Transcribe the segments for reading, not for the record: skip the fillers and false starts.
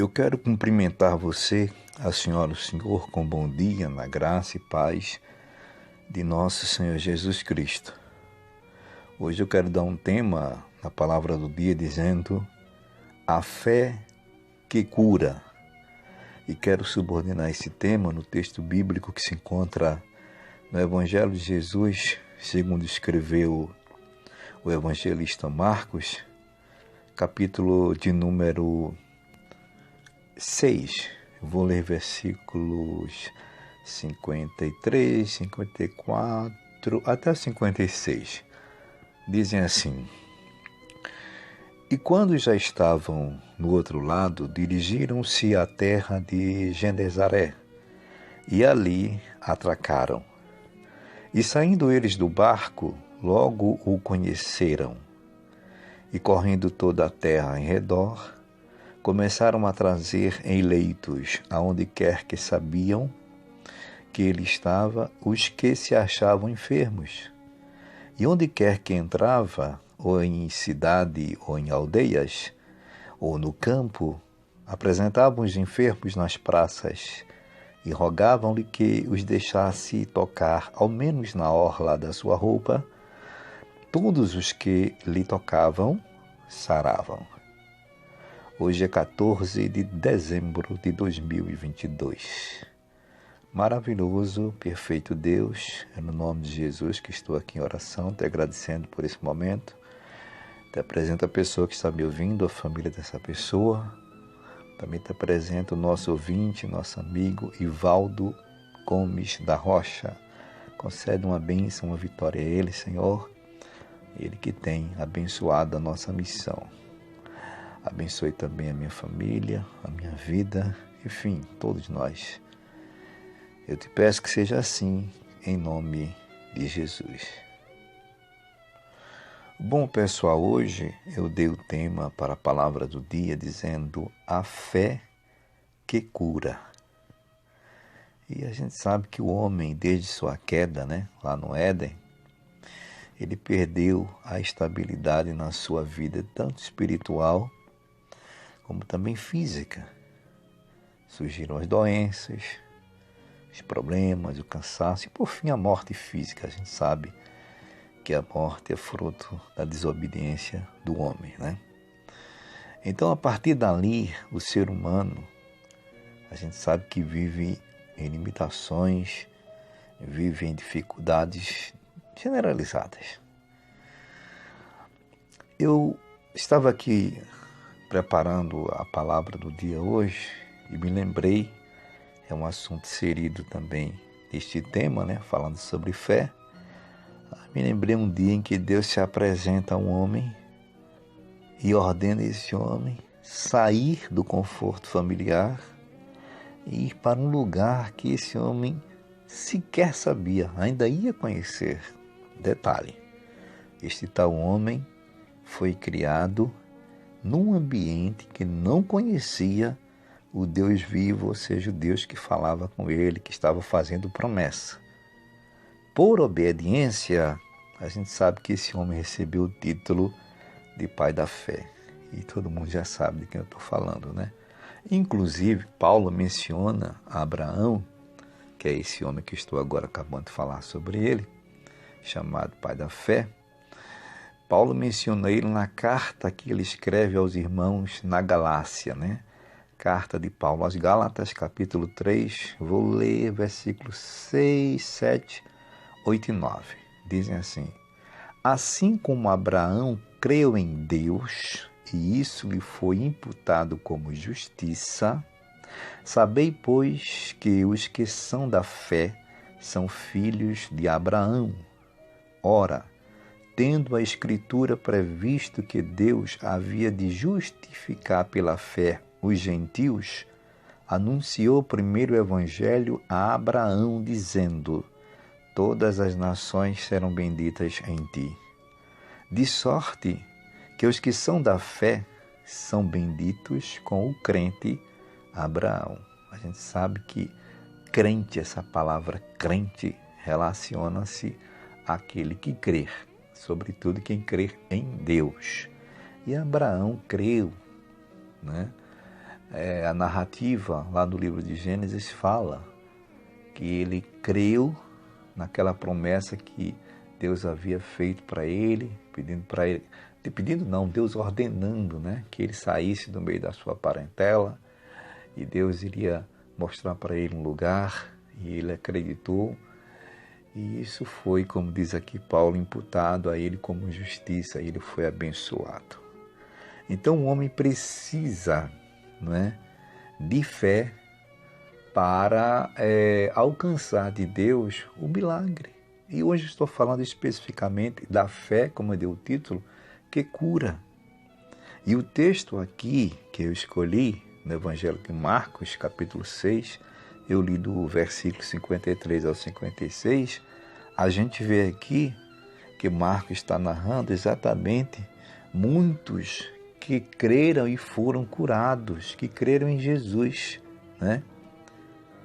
Eu quero cumprimentar você, a senhora, o senhor, com bom dia, na graça e paz de nosso Senhor Jesus Cristo. Hoje eu quero dar um tema na palavra do dia dizendo a fé que cura. E quero subordinar esse tema no texto bíblico que se encontra no Evangelho de Jesus, segundo escreveu o evangelista Marcos, capítulo de número 6. Vou ler versículos 53, 54 até 56. Dizem assim: E quando já estavam no outro lado, dirigiram-se à terra de Genezaré, e ali atracaram. E saindo eles do barco, logo o conheceram, e correndo toda a terra em redor, começaram a trazer em leitos, aonde quer que sabiam que ele estava, os que se achavam enfermos. E onde quer que entrava, ou em cidade, ou em aldeias, ou no campo, apresentavam os enfermos nas praças e rogavam-lhe que os deixasse tocar, ao menos na orla da sua roupa. Todos os que lhe tocavam saravam. Hoje é 14 de dezembro de 2022. Maravilhoso, perfeito Deus, é no nome de Jesus que estou aqui em oração, te agradecendo por esse momento. Te apresento a pessoa que está me ouvindo, a família dessa pessoa. Também te apresento o nosso ouvinte, nosso amigo Ivaldo Gomes da Rocha. Concede uma bênção, uma vitória a ele, Senhor. Ele que tem abençoado a nossa missão. Abençoe também a minha família, a minha vida, enfim, todos nós. Eu te peço que seja assim, em nome de Jesus. Bom, pessoal, hoje eu dei o tema para a palavra do dia dizendo a fé que cura. E a gente sabe que o homem, desde sua queda, lá no Éden, ele perdeu a estabilidade na sua vida, tanto espiritual como também física. Surgiram as doenças, os problemas, o cansaço e, por fim, a morte física. A gente sabe que a morte é fruto da desobediência do homem, Então, a partir dali, o ser humano, a gente sabe que vive em limitações, vive em dificuldades generalizadas. Eu estava aqui preparando a palavra do dia hoje e me lembrei, é um assunto inserido também neste tema, falando sobre fé. Me lembrei um dia em que Deus se apresenta a um homem e ordena esse homem sair do conforto familiar e ir para um lugar que esse homem sequer sabia, ainda ia conhecer. Detalhe, este tal homem foi criado num ambiente que não conhecia o Deus vivo, ou seja, o Deus que falava com ele, que estava fazendo promessa. Por obediência, a gente sabe que esse homem recebeu o título de pai da fé. E todo mundo já sabe de quem eu estou falando, Inclusive, Paulo menciona Abraão, que é esse homem que estou agora acabando de falar sobre ele, chamado pai da fé. Paulo menciona ele na carta que ele escreve aos irmãos na Galácia, Carta de Paulo aos Gálatas, capítulo 3, vou ler versículos 6, 7, 8 e 9. Dizem assim: Assim como Abraão creu em Deus, e isso lhe foi imputado como justiça, sabei, pois, que os que são da fé são filhos de Abraão. Ora, tendo a Escritura previsto que Deus havia de justificar pela fé os gentios, anunciou primeiro o Evangelho a Abraão, dizendo: Todas as nações serão benditas em ti. De sorte que os que são da fé são benditos com o crente Abraão. A gente sabe que crente, essa palavra crente, relaciona-se àquele que crê, sobretudo quem crê em Deus. E Abraão creu, a narrativa lá do livro de Gênesis fala que ele creu naquela promessa que Deus havia feito para ele, pedindo não, Deus ordenando, né, que ele saísse do meio da sua parentela, e Deus iria mostrar para ele um lugar, e ele acreditou, e isso foi, como diz aqui Paulo, imputado a ele como justiça, e ele foi abençoado. Então o homem precisa, não é, de fé para alcançar de Deus o milagre. E hoje estou falando especificamente da fé, como eu dei o título, que cura. E o texto aqui que eu escolhi, no Evangelho de Marcos, capítulo 6, eu li do versículo 53 ao 56, a gente vê aqui que Marcos está narrando exatamente muitos que creram e foram curados, que creram em Jesus, né?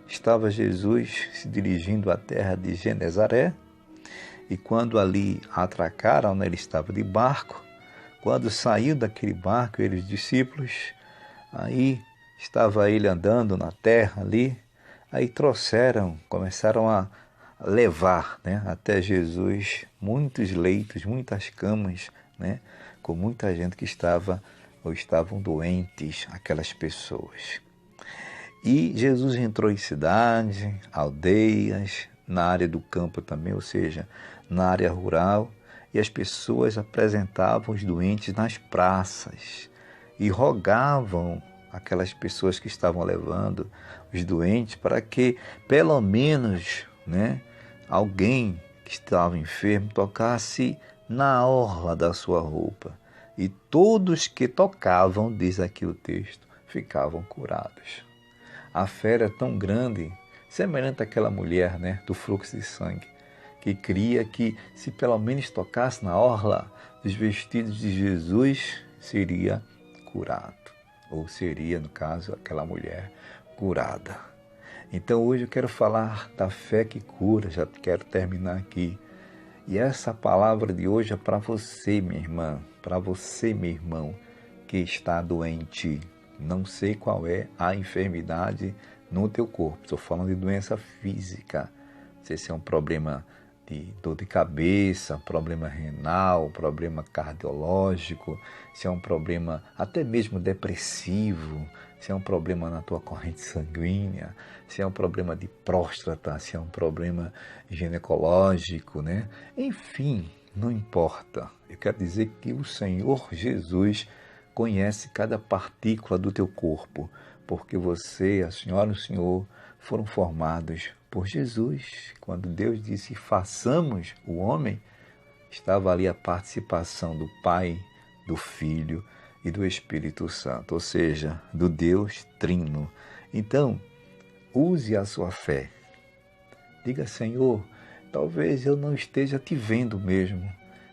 Estava Jesus se dirigindo à terra de Genezaré, e quando ali atracaram, né, ele estava de barco. Quando saiu daquele barco, ele e os discípulos, aí estava ele andando na terra ali, aí começaram a levar, né, até Jesus muitos leitos, muitas camas, né, com muita gente que estava ou estavam doentes, aquelas pessoas. E Jesus entrou em cidades, aldeias, na área do campo também, ou seja, na área rural, e as pessoas apresentavam os doentes nas praças e rogavam aquelas pessoas que estavam levando os doentes para que, pelo menos, né, alguém que estava enfermo tocasse na orla da sua roupa. E todos que tocavam, diz aqui o texto, ficavam curados. A fé era tão grande, semelhante àquela mulher, né, do fluxo de sangue, que cria que se pelo menos tocasse na orla dos vestidos de Jesus, seria curado. Ou seria, no caso, aquela mulher curada. Então hoje eu quero falar da fé que cura, já quero terminar aqui. E essa palavra de hoje é para você, minha irmã, para você, meu irmão, que está doente. Não sei qual é a enfermidade no teu corpo. Estou falando de doença física. Não sei se é um problema de dor de cabeça, problema renal, problema cardiológico, se é um problema até mesmo depressivo, se é um problema na tua corrente sanguínea, se é um problema de próstata, se é um problema ginecológico, né? Enfim, não importa. Eu quero dizer que o Senhor Jesus conhece cada partícula do teu corpo, porque você, a senhora e o senhor foram formados por Jesus. Quando Deus disse façamos o homem, estava ali a participação do Pai, do Filho e do Espírito Santo, ou seja, do Deus Trino. Então, use a sua fé. Diga, Senhor, talvez eu não esteja te vendo mesmo.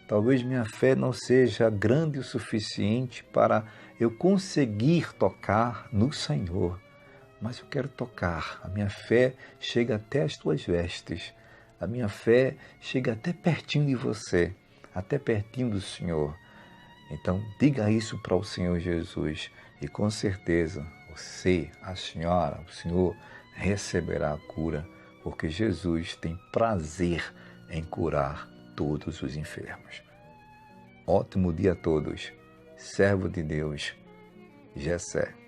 Talvez minha fé não seja grande o suficiente para eu conseguir tocar no Senhor. Mas eu quero tocar. A minha fé chega até as tuas vestes. A minha fé chega até pertinho de você, até pertinho do Senhor. Então, diga isso para o Senhor Jesus e com certeza você, a senhora, o Senhor receberá a cura, porque Jesus tem prazer em curar todos os enfermos. Ótimo dia a todos. Servo de Deus, Gessé.